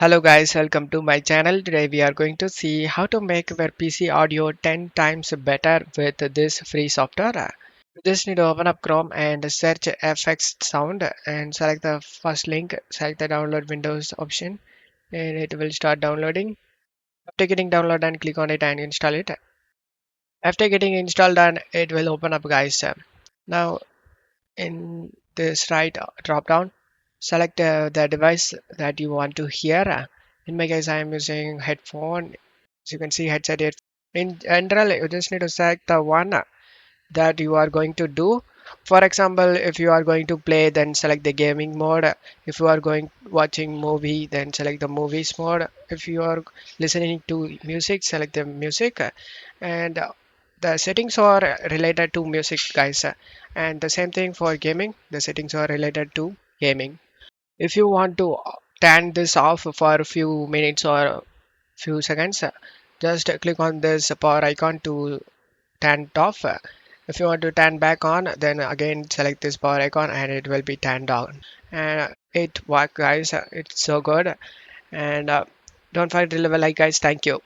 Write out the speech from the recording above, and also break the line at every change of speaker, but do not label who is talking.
Hello guys, welcome to my channel. Today we are going to see how to make your PC audio 10 times better with this free software. You just need to open up Chrome and search FX sound and select the first link, select the download Windows option and it will start downloading. After getting downloaded and click on it and install it. After getting installed and it will open up guys. Now in this right drop down, select the device that you want to hear. In my case, I am using headphone. As you can see, headset. In general, you just need to select the one that you are going to do. For example, if you are going to play, then select the gaming mode. If you are going watching movie, then select the movies mode. If you are listening to music, select the music. And the settings are related to music, guys. And the same thing for gaming. The settings are related to gaming. If you want to turn this off for a few minutes or few seconds, just click on this power icon to turn it off. If you want to turn back on, then again select this power icon and it will be turned on. And it works, guys. It's so good. And don't forget to leave a like, guys. Thank you.